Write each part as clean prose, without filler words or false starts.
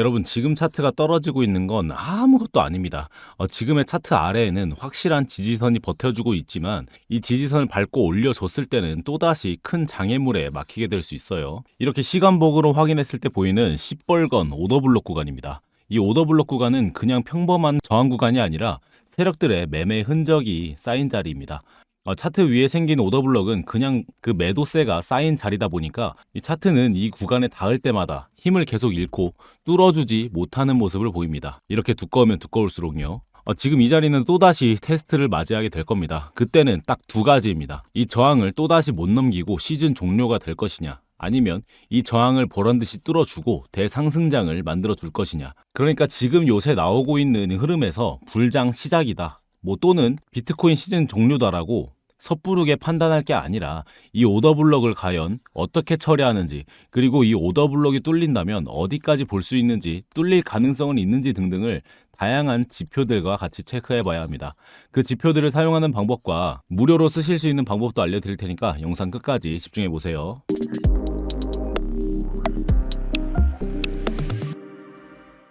여러분, 지금 차트가 떨어지고 있는 건 아무것도 아닙니다. 지금의 차트 아래에는 확실한 지지선이 버텨주고 있지만 이 지지선을 밟고 올려줬을 때는 또다시 큰 장애물에 막히게 될 수 있어요. 이렇게 시간봉으로 확인했을 때 보이는 시뻘건 오더블록 구간입니다. 이 오더블록 구간은 그냥 평범한 저항 구간이 아니라 세력들의 매매 흔적이 쌓인 자리입니다. 차트 위에 생긴 오더블럭은 그냥 그 매도세가 쌓인 자리다 보니까 이 차트는 이 구간에 닿을 때마다 힘을 계속 잃고 뚫어주지 못하는 모습을 보입니다. 이렇게 두꺼우면 두꺼울수록요. 지금 이 자리는 또다시 테스트를 맞이하게 될 겁니다. 그때는 딱 두 가지입니다. 이 저항을 또다시 못 넘기고 시즌 종료가 될 것이냐, 아니면 이 저항을 보란듯이 뚫어주고 대상승장을 만들어 줄 것이냐. 그러니까 지금 요새 나오고 있는 흐름에서 불장 시작이다, 또는 비트코인 시즌 종료다라고 섣부르게 판단할 게 아니라 이 오더블럭을 과연 어떻게 처리하는지, 그리고 이 오더블럭이 뚫린다면 어디까지 볼 수 있는지, 뚫릴 가능성은 있는지 등등을 다양한 지표들과 같이 체크해 봐야 합니다. 그 지표들을 사용하는 방법과 무료로 쓰실 수 있는 방법도 알려드릴 테니까 영상 끝까지 집중해 보세요.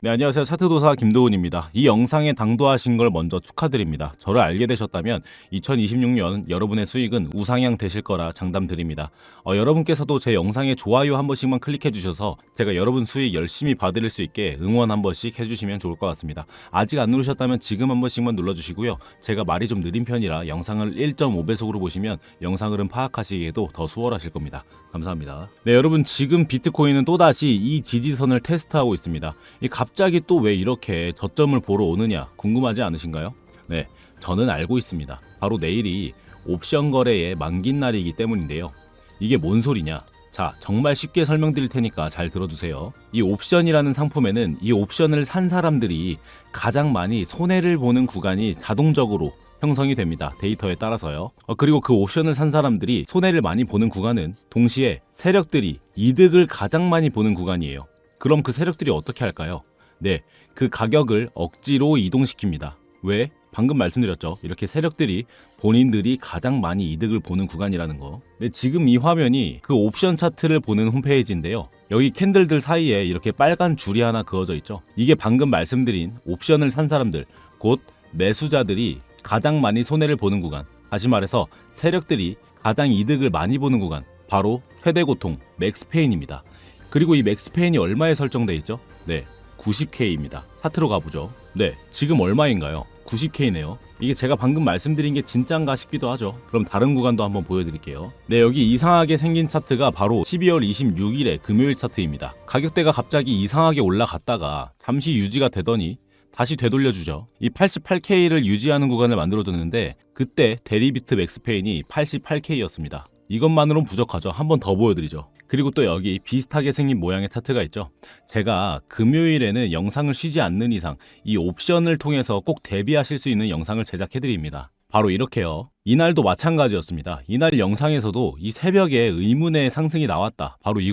네, 안녕하세요. 차트도사 김도훈입니다. 이 영상에 당도하신 걸 먼저 축하드립니다. 저를 알게 되셨다면 2026년 여러분의 수익은 우상향 되실 거라 장담드립니다. 여러분께서도 제 영상에 좋아요 한 번씩만 클릭해 주셔서 제가 여러분 수익 열심히 봐드릴 수 있게 응원 한 번씩 해주시면 좋을 것 같습니다. 아직 안 누르셨다면 지금 한 번씩만 눌러주시고요. 제가 말이 좀 느린 편이라 영상을 1.5배속으로 보시면 영상 흐름 파악하시기에도 더 수월하실 겁니다. 감사합니다. 네, 여러분, 지금 비트코인은 또다시 이 지지선을 테스트하고 있습니다. 갑자기 또 왜 이렇게 저점을 보러 오느냐 궁금하지 않으신가요? 네, 저는 알고 있습니다. 바로 내일이 옵션 거래의 만긴 날이기 때문인데요. 이게 뭔 소리냐? 자, 정말 쉽게 설명드릴 테니까 잘 들어주세요. 이 옵션이라는 상품에는 이 옵션을 산 사람들이 가장 많이 손해를 보는 구간이 자동적으로 형성이 됩니다. 데이터에 따라서요. 그리고 그 옵션을 산 사람들이 손해를 많이 보는 구간은 동시에 세력들이 이득을 가장 많이 보는 구간이에요. 그럼 그 세력들이 어떻게 할까요? 네, 그 가격을 억지로 이동시킵니다. 왜? 방금 말씀드렸죠. 이렇게 세력들이 본인들이 가장 많이 이득을 보는 구간이라는 거. 네, 지금 이 화면이 그 옵션 차트를 보는 홈페이지인데요. 여기 캔들들 사이에 이렇게 빨간 줄이 하나 그어져 있죠. 이게 방금 말씀드린 옵션을 산 사람들, 곧 매수자들이 가장 많이 손해를 보는 구간, 다시 말해서 세력들이 가장 이득을 많이 보는 구간, 바로 최대 고통 맥스페인입니다. 그리고 이 맥스페인이 얼마에 설정돼 있죠? 네, 90K입니다. 차트로 가보죠. 네, 지금 얼마인가요? 90K네요. 이게 제가 방금 말씀드린 게 진짠가 싶기도 하죠. 그럼 다른 구간도 한번 보여드릴게요. 네, 여기 이상하게 생긴 차트가 바로 12월 26일의 금요일 차트입니다. 가격대가 갑자기 이상하게 올라갔다가 잠시 유지가 되더니 다시 되돌려주죠. 이 88K를 유지하는 구간을 만들어줬는데 그때 데리비트 맥스페인이 88K였습니다. 이것만으로는 부족하죠. 한 번 더 보여드리죠. 그리고 또 여기 비슷하게 생긴 모양의 차트가 있죠. 제가 금요일에는 영상을 쉬지 않는 이상 이 옵션을 통해서 꼭 대비하실 수 있는 영상을 제작해드립니다. 바로 이렇게요. 이날도 마찬가지였습니다. 이날 영상에서도 이 새벽에 의문의 상승이 나왔다. 바로 이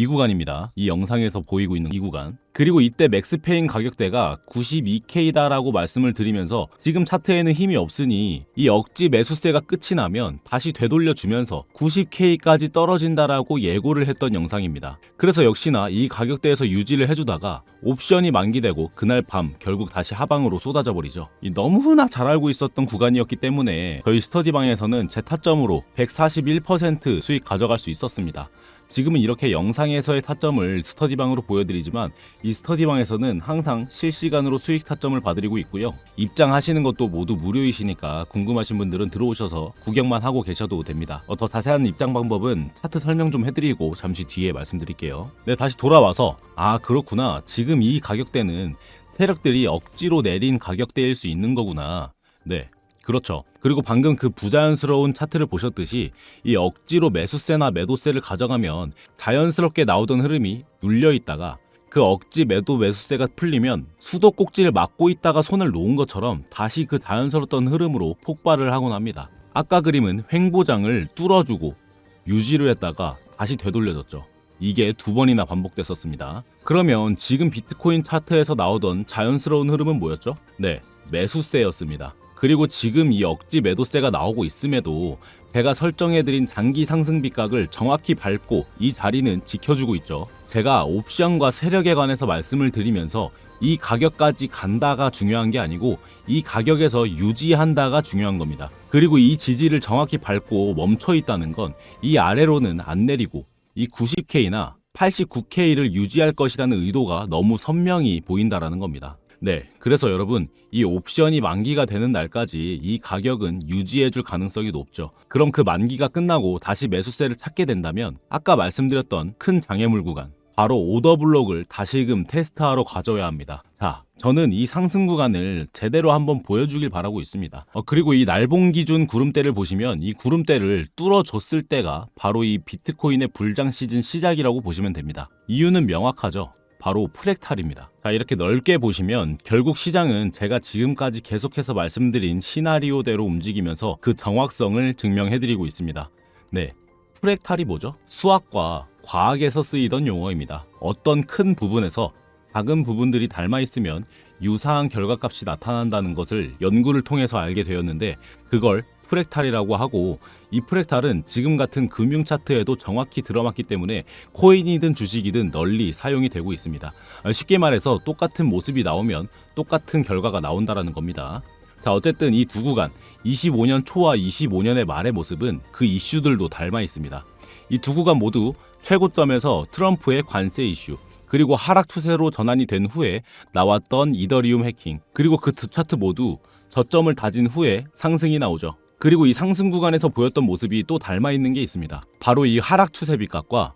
구간입니다. 이 영상에서 보이고 있는 이 구간. 그리고 이때 맥스페인 가격대가 92K다라고 말씀을 드리면서 지금 차트에는 힘이 없으니 이 억지 매수세가 끝이 나면 다시 되돌려주면서 90K까지 떨어진다라고 예고를 했던 영상입니다. 그래서 역시나 이 가격대에서 유지를 해주다가 옵션이 만기되고 그날 밤 결국 다시 하방으로 쏟아져 버리죠. 너무나 잘 알고 있었던 구간이었기 때문에 저희 스터디방에서는 제 타점으로 141% 수익 가져갈 수 있었습니다. 지금은 이렇게 영상에서의 타점을 스터디방으로 보여드리지만 이 스터디방에서는 항상 실시간으로 수익 타점을 봐드리고 있고요. 입장하시는 것도 모두 무료이시니까 궁금하신 분들은 들어오셔서 구경만 하고 계셔도 됩니다. 더 자세한 입장 방법은 차트 설명 좀 해드리고 잠시 뒤에 말씀드릴게요. 네, 다시 돌아와서 그렇구나. 지금 이 가격대는 세력들이 억지로 내린 가격대일 수 있는 거구나. 네, 그렇죠. 그리고 방금 그 부자연스러운 차트를 보셨듯이 이 억지로 매수세나 매도세를 가져가면 자연스럽게 나오던 흐름이 눌려 있다가 그 억지 매수세가 풀리면 수도꼭지를 막고 있다가 손을 놓은 것처럼 다시 그 자연스러웠던 흐름으로 폭발을 하곤 합니다. 아까 그림은 횡보장을 뚫어주고 유지를 했다가 다시 되돌려졌죠. 이게 두 번이나 반복됐었습니다. 그러면 지금 비트코인 차트에서 나오던 자연스러운 흐름은 뭐였죠? 네, 매수세였습니다. 그리고 지금 이 억지 매도세가 나오고 있음에도 제가 설정해드린 장기 상승 비각을 정확히 밟고 이 자리는 지켜주고 있죠. 제가 옵션과 세력에 관해서 말씀을 드리면서 이 가격까지 간다가 중요한 게 아니고 이 가격에서 유지한다가 중요한 겁니다. 그리고 이 지지를 정확히 밟고 멈춰 있다는 건 이 아래로는 안 내리고 이 90K나 89K를 유지할 것이라는 의도가 너무 선명히 보인다라는 겁니다. 네, 그래서 여러분 이 옵션이 만기가 되는 날까지 이 가격은 유지해줄 가능성이 높죠. 그럼 그 만기가 끝나고 다시 매수세를 찾게 된다면 아까 말씀드렸던 큰 장애물 구간 바로 오더블록을 다시금 테스트하러 가져야 합니다. 자, 저는 이 상승 구간을 제대로 한번 보여주길 바라고 있습니다. 그리고 이 날봉 기준 구름대를 보시면 이 구름대를 뚫어줬을 때가 바로 이 비트코인의 불장 시즌 시작이라고 보시면 됩니다. 이유는 명확하죠. 바로 프랙탈입니다. 자, 이렇게 넓게 보시면 결국 시장은 제가 지금까지 계속해서 말씀드린 시나리오대로 움직이면서 그 정확성을 증명해드리고 있습니다. 네, 프랙탈이 뭐죠? 수학과 과학에서 쓰이던 용어입니다. 어떤 큰 부분에서 작은 부분들이 닮아 있으면 유사한 결과값이 나타난다는 것을 연구를 통해서 알게 되었는데 그걸 프랙탈이라고 하고 이 프랙탈은 지금 같은 금융 차트에도 정확히 들어맞기 때문에 코인이든 주식이든 널리 사용이 되고 있습니다. 쉽게 말해서 똑같은 모습이 나오면 똑같은 결과가 나온다라는 겁니다. 자, 어쨌든 이 두 구간 25년 초와 25년의 말의 모습은 그 이슈들도 닮아 있습니다. 이 두 구간 모두 최고점에서 트럼프의 관세 이슈 그리고 하락 추세로 전환이 된 후에 나왔던 이더리움 해킹 그리고 그 두 차트 모두 저점을 다진 후에 상승이 나오죠. 그리고 이 상승 구간에서 보였던 모습이 또 닮아 있는 게 있습니다. 바로 이 하락 추세 비각과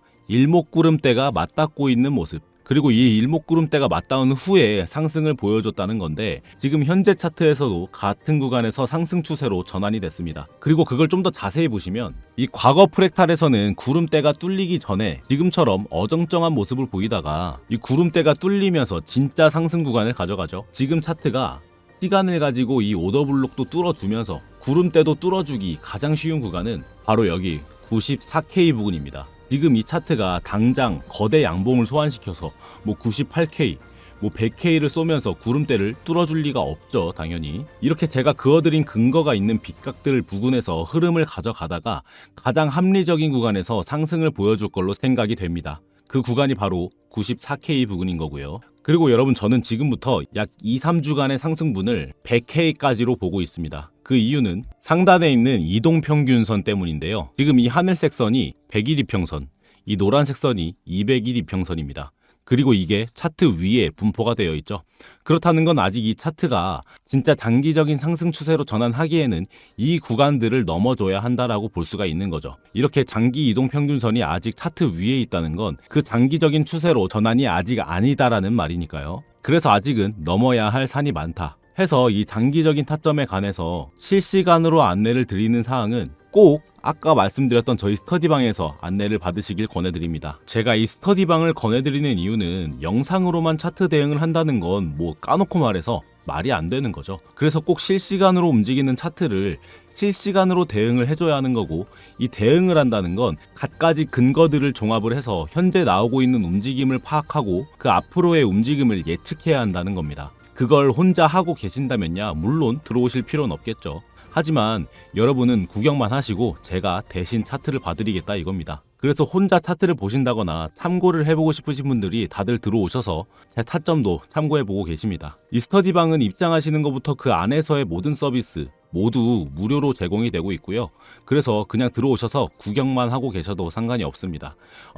일목구름대가 맞닿고 있는 모습 그리고 이 일목구름대가 맞닿은 후에 상승을 보여줬다는 건데 지금 현재 차트에서도 같은 구간에서 상승 추세로 전환이 됐습니다. 그리고 그걸 좀 더 자세히 보시면 이 과거 프랙탈에서는 구름대가 뚫리기 전에 지금처럼 어정쩡한 모습을 보이다가 이 구름대가 뚫리면서 진짜 상승 구간을 가져가죠. 지금 차트가 시간을 가지고 이 오더블록도 뚫어주면서 구름대도 뚫어주기 가장 쉬운 구간은 바로 여기 94K 부근입니다. 지금 이 차트가 당장 거대 양봉을 소환시켜서 뭐 98K, 뭐 100K를 쏘면서 구름대를 뚫어줄 리가 없죠, 당연히. 이렇게 제가 그어드린 근거가 있는 빗각들 부근에서 흐름을 가져가다가 가장 합리적인 구간에서 상승을 보여줄 걸로 생각이 됩니다. 그 구간이 바로 94K 부근인 거고요. 그리고 여러분 저는 지금부터 약 2-3주간의 상승분을 100K까지로 보고 있습니다. 그 이유는 상단에 있는 이동평균선 때문인데요. 지금 이 하늘색 선이 100일 이평선, 이 노란색 선이 200일 이평선입니다. 그리고 이게 차트 위에 분포가 되어 있죠. 그렇다는 건 아직 이 차트가 진짜 장기적인 상승 추세로 전환하기에는 이 구간들을 넘어줘야 한다라고 볼 수가 있는 거죠. 이렇게 장기 이동평균선이 아직 차트 위에 있다는 건 그 장기적인 추세로 전환이 아직 아니다라는 말이니까요. 그래서 아직은 넘어야 할 산이 많다 해서 이 장기적인 타점에 관해서 실시간으로 안내를 드리는 사항은 꼭 아까 말씀드렸던 저희 스터디방에서 안내를 받으시길 권해드립니다. 제가 이 스터디방을 권해드리는 이유는 영상으로만 차트 대응을 한다는 건 뭐 까놓고 말해서 말이 안 되는 거죠. 그래서 꼭 실시간으로 움직이는 차트를 실시간으로 대응을 해줘야 하는 거고 이 대응을 한다는 건 갖가지 근거들을 종합을 해서 현재 나오고 있는 움직임을 파악하고 그 앞으로의 움직임을 예측해야 한다는 겁니다. 그걸 혼자 하고 계신다면야 물론 들어오실 필요는 없겠죠. 하지만 여러분은 구경만 하시고 제가 대신 차트를 봐드리겠다 이겁니다. 그래서 혼자 차트를 보신다거나 참고를 해보고 싶으신 분들이 다들 들어오셔서 제 타점도 참고해보고 계십니다. 이 스터디방은 입장하시는 것부터 그 안에서의 모든 서비스 모두 무료로 제공이 되고 있고요. 그래서 그냥 들어오셔서 구경만 하고 계셔도 상관이 없습니다.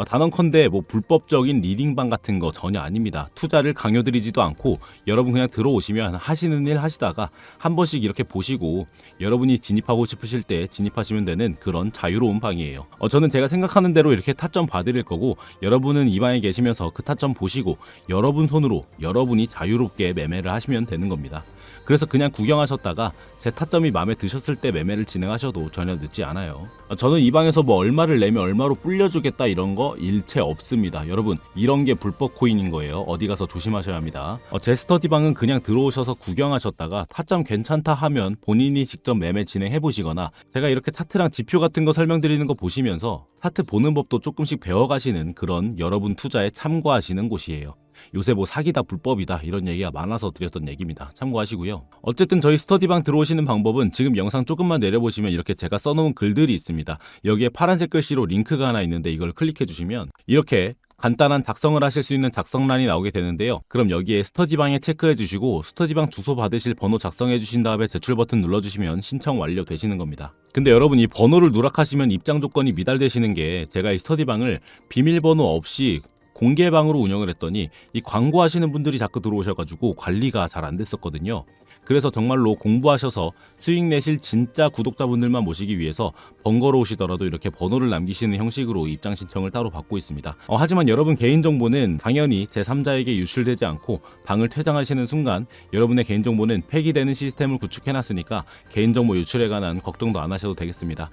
단언컨대 뭐 불법적인 리딩방 같은 거 전혀 아닙니다. 투자를 강요드리지도 않고 여러분 그냥 들어오시면 하시는 일 하시다가 한 번씩 이렇게 보시고 여러분이 진입하고 싶으실 때 진입하시면 되는 그런 자유로운 방이에요. 저는 제가 생각하는 대로 이렇게 타점 봐드릴 거고 여러분은 이 방에 계시면서 그 타점 보시고 여러분 손으로 여러분이 자유롭게 매매를 하시면 되는 겁니다. 그래서 그냥 구경하셨다가 제 타점이 마음에 드셨을 때 매매를 진행하셔도 전혀 늦지 않아요. 저는 이 방에서 뭐 얼마를 내면 얼마로 불려주겠다 이런 거 일체 없습니다. 여러분 이런 게 불법 코인인 거예요. 어디 가서 조심하셔야 합니다. 제 스터디방은 그냥 들어오셔서 구경하셨다가 타점 괜찮다 하면 본인이 직접 매매 진행해 보시거나 제가 이렇게 차트랑 지표 같은 거 설명드리는 거 보시면서 차트 보는 법도 조금씩 배워가시는 그런 여러분 투자에 참고하시는 곳이에요. 요새 뭐 사기다 불법이다 이런 얘기가 많아서 드렸던 얘기입니다. 참고하시고요. 어쨌든 저희 스터디방 들어오시는 방법은 지금 영상 조금만 내려보시면 이렇게 제가 써놓은 글들이 있습니다. 여기에 파란색 글씨로 링크가 하나 있는데 이걸 클릭해 주시면 이렇게 간단한 작성을 하실 수 있는 작성란이 나오게 되는데요. 그럼 여기에 스터디방에 체크해 주시고 스터디방 주소 받으실 번호 작성해 주신 다음에 제출 버튼 눌러주시면 신청 완료되시는 겁니다. 근데 여러분 이 번호를 누락하시면 입장 조건이 미달되시는 게 제가 이 스터디방을 비밀번호 없이 공개방으로 운영을 했더니 이 광고하시는 분들이 자꾸 들어오셔가지고 관리가 잘 안 됐었거든요. 그래서 정말로 공부하셔서 수익 내실 진짜 구독자분들만 모시기 위해서 번거로우시더라도 이렇게 번호를 남기시는 형식으로 입장 신청을 따로 받고 있습니다. 하지만 여러분 개인정보는 당연히 제3자에게 유출되지 않고 방을 퇴장하시는 순간 여러분의 개인정보는 폐기되는 시스템을 구축해놨으니까 개인정보 유출에 관한 걱정도 안 하셔도 되겠습니다.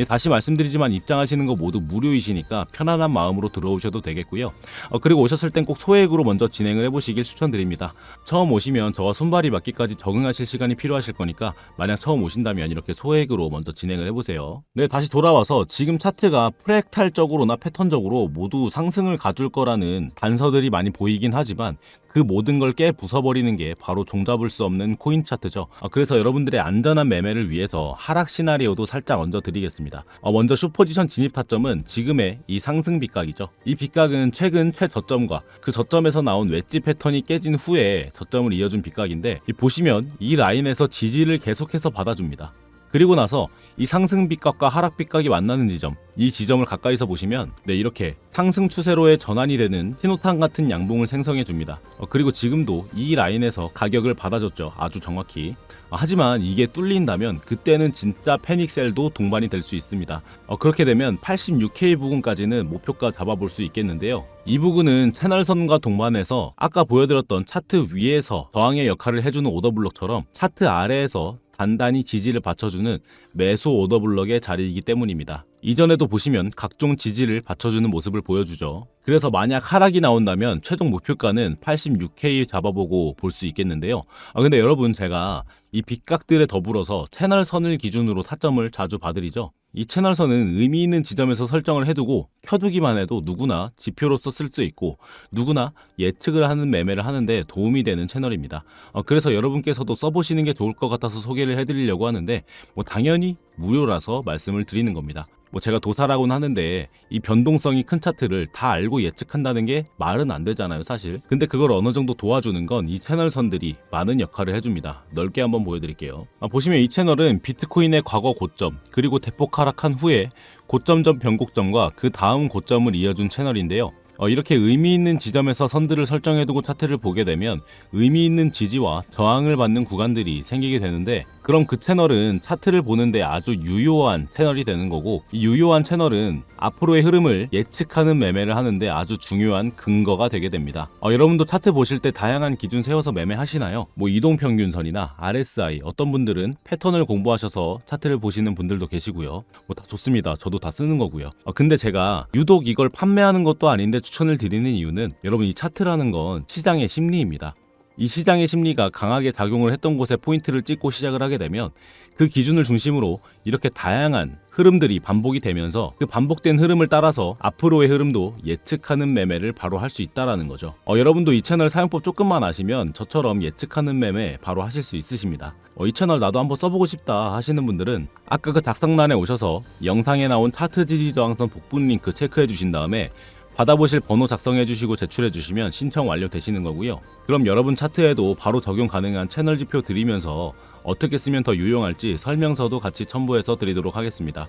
다시 말씀드리지만 입장하시는 거 모두 무료이시니까 편안한 마음으로 들어오셔도 되겠고요. 그리고 오셨을 땐 꼭 소액으로 먼저 진행을 해보시길 추천드립니다. 처음 오시면 저와 손발이 맞기까지 적응하실 시간이 필요하실 거니까 만약 처음 오신다면 이렇게 소액으로 먼저 진행을 해보세요. 네, 다시 돌아와서 지금 차트가 프랙탈적으로나 패턴적으로 모두 상승을 가줄 거라는 단서들이 많이 보이긴 하지만 그 모든 걸 깨 부숴버리는 게 바로 종잡을 수 없는 코인 차트죠. 그래서 여러분들의 안전한 매매를 위해서 하락 시나리오도 살짝 얹어드리겠습니다. 먼저 숏포지션 진입 타점은 지금의 이 상승 빗각이죠. 이 빗각은 최근 최저점과 그 저점에서 나온 웨지 패턴이 깨진 후에 저점을 이어준 빗각인데 보시면 이 라인에서 지지를 계속해서 받아줍니다. 그리고 나서 이 상승 빗각과 하락 빗각이 만나는 지점, 이 지점을 가까이서 보시면 이렇게 상승 추세로의 전환이 되는 신호탄 같은 양봉을 생성해 줍니다. 그리고 지금도 이 라인에서 가격을 받아줬죠. 아주 정확히. 하지만 이게 뚫린다면 그때는 진짜 패닉셀도 동반이 될 수 있습니다. 그렇게 되면 86K 부근까지는 목표가 잡아볼 수 있겠는데요. 이 부근은 채널선과 동반해서 아까 보여드렸던 차트 위에서 저항의 역할을 해주는 오더블록처럼 차트 아래에서 단단히 지지를 받쳐주는 매수 오더블럭의 자리이기 때문입니다. 이전에도 보시면 각종 지지를 받쳐주는 모습을 보여주죠. 그래서 만약 하락이 나온다면 최종 목표가는 86K 잡아보고 볼 수 있겠는데요. 근데 여러분 제가 이 빗각들에 더불어서 채널선을 기준으로 타점을 자주 봐드리죠. 이 채널선은 의미 있는 지점에서 설정을 해두고 켜두기만 해도 누구나 지표로서 쓸 수 있고 누구나 예측을 하는 매매를 하는데 도움이 되는 채널입니다. 그래서 여러분께서도 써보시는 게 좋을 것 같아서 소개를 해드리려고 하는데 당연히 무료라서 말씀을 드리는 겁니다. 제가 도사라고는 하는데 이 변동성이 큰 차트를 다 알고 예측한다는 게 말은 안 되잖아요 사실. 근데 그걸 어느 정도 도와주는 건 이 채널선들이 많은 역할을 해줍니다. 넓게 한번 보여드릴게요. 보시면 이 채널은 비트코인의 과거 고점 그리고 대폭 하락한 후에 고점 전 변곡점과 그 다음 고점을 이어준 채널인데요. 이렇게 의미 있는 지점에서 선들을 설정해두고 차트를 보게 되면 의미 있는 지지와 저항을 받는 구간들이 생기게 되는데 그럼 그 채널은 차트를 보는데 아주 유효한 채널이 되는 거고 이 유효한 채널은 앞으로의 흐름을 예측하는 매매를 하는데 아주 중요한 근거가 되게 됩니다. 여러분도 차트 보실 때 다양한 기준 세워서 매매하시나요? 이동평균선이나 RSI 어떤 분들은 패턴을 공부하셔서 차트를 보시는 분들도 계시고요. 다 좋습니다. 저도 다 쓰는 거고요. 근데 제가 유독 이걸 판매하는 것도 아닌데 추천을 드리는 이유는 여러분 이 차트라는 건 시장의 심리입니다. 이 시장의 심리가 강하게 작용을 했던 곳에 포인트를 찍고 시작을 하게 되면 그 기준을 중심으로 이렇게 다양한 흐름들이 반복이 되면서 그 반복된 흐름을 따라서 앞으로의 흐름도 예측하는 매매를 바로 할 수 있다라는 거죠. 여러분도 이 채널 사용법 조금만 아시면 저처럼 예측하는 매매 바로 하실 수 있으십니다. 이 채널 나도 한번 써보고 싶다 하시는 분들은 아까 그 작성란에 오셔서 영상에 나온 차트 지지 저항선 복분 링크 체크해 주신 다음에 받아보실 번호 작성해 주시고 제출해 주시면 신청 완료되시는 거고요. 그럼 여러분 차트에도 바로 적용 가능한 채널 지표 드리면서 어떻게 쓰면 더 유용할지 설명서도 같이 첨부해서 드리도록 하겠습니다.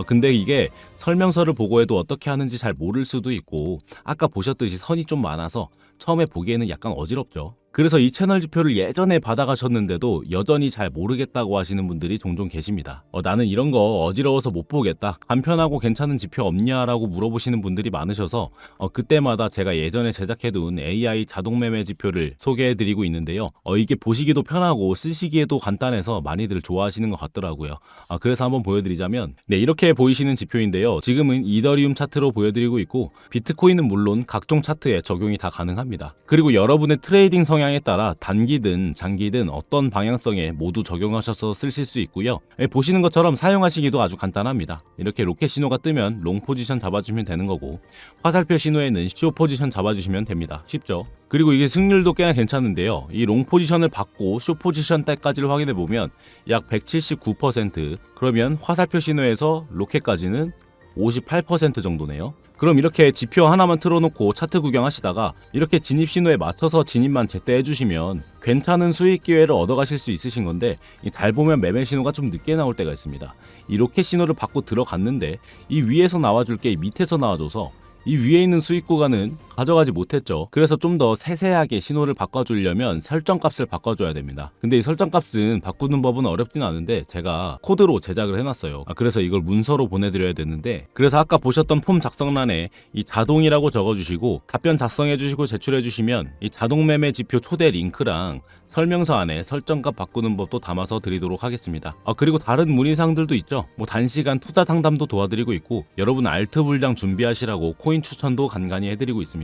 근데 이게 설명서를 보고 해도 어떻게 하는지 잘 모를 수도 있고 아까 보셨듯이 선이 좀 많아서 처음에 보기에는 약간 어지럽죠. 그래서 이 채널 지표를 예전에 받아가셨는데도 여전히 잘 모르겠다고 하시는 분들이 종종 계십니다. 나는 이런 거 어지러워서 못 보겠다. 간편하고 괜찮은 지표 없냐라고 물어보시는 분들이 많으셔서 그때마다 제가 예전에 제작해둔 AI 자동 매매 지표를 소개해드리고 있는데요. 이게 보시기도 편하고 쓰시기에도 간단해서 많이들 좋아하시는 것 같더라고요. 그래서 한번 보여드리자면 이렇게 보이시는 지표인데요. 지금은 이더리움 차트로 보여드리고 있고 비트코인은 물론 각종 차트에 적용이 다 가능합니다. 그리고 여러분의 트레이딩 성향 성향에 따라 단기든 장기든 어떤 방향성에 모두 적용하셔서 쓰실 수 있고요. 보시는 것처럼 사용하시기도 아주 간단합니다. 이렇게 로켓 신호가 뜨면 롱 포지션 잡아주면 되는 거고, 화살표 신호에는 쇼 포지션 잡아주시면 됩니다. 쉽죠? 그리고 이게 승률도 꽤나 괜찮은데요. 이 롱 포지션을 받고 쇼 포지션 때까지를 확인해 보면 약 179%, 그러면 화살표 신호에서 로켓까지는 58% 정도네요. 그럼 이렇게 지표 하나만 틀어놓고 차트 구경하시다가 이렇게 진입 신호에 맞춰서 진입만 제때 해주시면 괜찮은 수익 기회를 얻어가실 수 있으신 건데, 잘 보면 매매 신호가 좀 늦게 나올 때가 있습니다. 이 로켓 신호를 받고 들어갔는데 이 위에서 나와줄 게 밑에서 나와줘서 이 위에 있는 수익 구간은 가져가지 못했죠. 그래서 좀 더 세세하게 신호를 바꿔주려면 설정값을 바꿔줘야 됩니다. 근데 이 설정값은 바꾸는 법은 어렵진 않은데 제가 코드로 제작을 해놨어요. 그래서 이걸 문서로 보내드려야 되는데, 그래서 아까 보셨던 폼 작성란에 이 자동이라고 적어주시고 답변 작성해주시고 제출해주시면 이 자동 매매 지표 초대 링크랑 설명서 안에 설정값 바꾸는 법도 담아서 드리도록 하겠습니다. 그리고 다른 문의사항들도 있죠. 단시간 투자 상담도 도와드리고 있고, 여러분 알트 분량 준비하시라고 코인 추천도 간간히 해드리고 있습니다.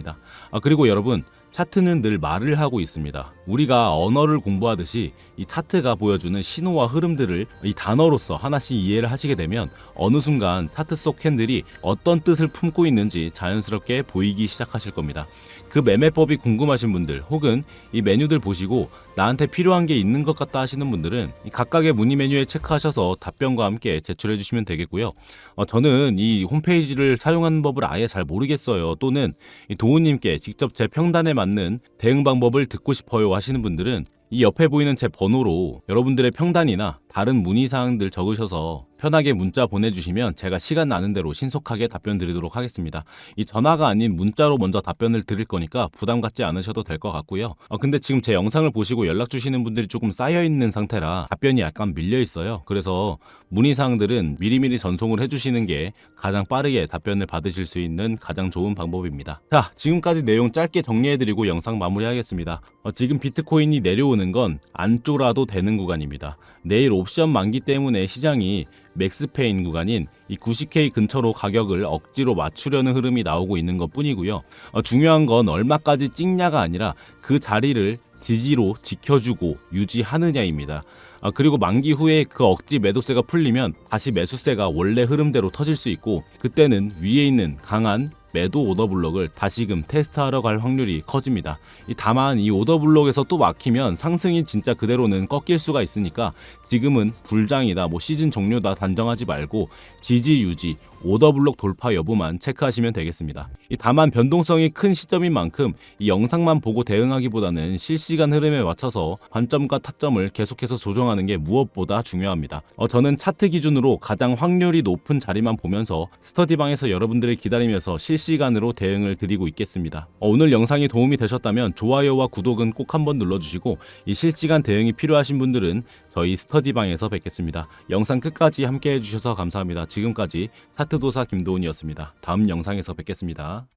그리고 여러분, 차트는 늘 말을 하고 있습니다. 우리가 언어를 공부하듯이 이 차트가 보여주는 신호와 흐름들을 이 단어로서 하나씩 이해를 하시게 되면 어느 순간 차트 속 캔들이 어떤 뜻을 품고 있는지 자연스럽게 보이기 시작하실 겁니다. 그 매매법이 궁금하신 분들, 혹은 이 메뉴들 보시고 나한테 필요한 게 있는 것 같다 하시는 분들은 이 각각의 문의 메뉴에 체크하셔서 답변과 함께 제출해 주시면 되겠고요. 저는 이 홈페이지를 사용하는 법을 아예 잘 모르겠어요, 또는 이 도우님께 직접 제 평단에 맞는 대응 방법을 듣고 싶어요 하시는 분들은 이 옆에 보이는 제 번호로 여러분들의 평단이나 다른 문의사항들 적으셔서 편하게 문자 보내주시면 제가 시간 나는 대로 신속하게 답변 드리도록 하겠습니다. 이 전화가 아닌 문자로 먼저 답변을 드릴 거니까 부담 갖지 않으셔도 될 것 같고요. 근데 지금 제 영상을 보시고 연락 주시는 분들이 조금 쌓여있는 상태라 답변이 약간 밀려 있어요. 그래서 문의사항들은 미리미리 전송을 해주시는 게 가장 빠르게 답변을 받으실 수 있는 가장 좋은 방법입니다. 자, 지금까지 내용 짧게 정리해드리고 영상 마무리하겠습니다. 지금 비트코인이 내려오는 건 안 쫄아도 되는 구간입니다. 내일 옵션 만기 때문에 시장이 맥스페인 구간인 이 90K 근처로 가격을 억지로 맞추려는 흐름이 나오고 있는 것 뿐이고요. 중요한 건 얼마까지 찍냐가 아니라 그 자리를 지지로 지켜주고 유지하느냐입니다. 그리고 만기 후에 그 억지 매도세가 풀리면 다시 매수세가 원래 흐름대로 터질 수 있고, 그때는 위에 있는 강한 매도 오더블록을 다시금 테스트하러 갈 확률이 커집니다. 다만 이 오더블록에서 또 막히면 상승이 진짜 그대로는 꺾일 수가 있으니까 지금은 불장이다, 시즌 종료다 단정하지 말고 지지 유지, 오더블록 돌파 여부만 체크하시면 되겠습니다. 다만 변동성이 큰 시점인 만큼 이 영상만 보고 대응하기보다는 실시간 흐름에 맞춰서 관점과 타점을 계속해서 조정하는 게 무엇보다 중요합니다. 저는 차트 기준으로 가장 확률이 높은 자리만 보면서 스터디방에서 여러분들을 기다리면서 실시간으로 대응을 드리고 있겠습니다. 오늘 영상이 도움이 되셨다면 좋아요와 구독은 꼭 한번 눌러주시고, 이 실시간 대응이 필요하신 분들은 저희 스터디방에서 뵙겠습니다. 영상 끝까지 함께 해주셔서 감사합니다. 지금까지 차트도사 김도훈이었습니다. 다음 영상에서 뵙겠습니다.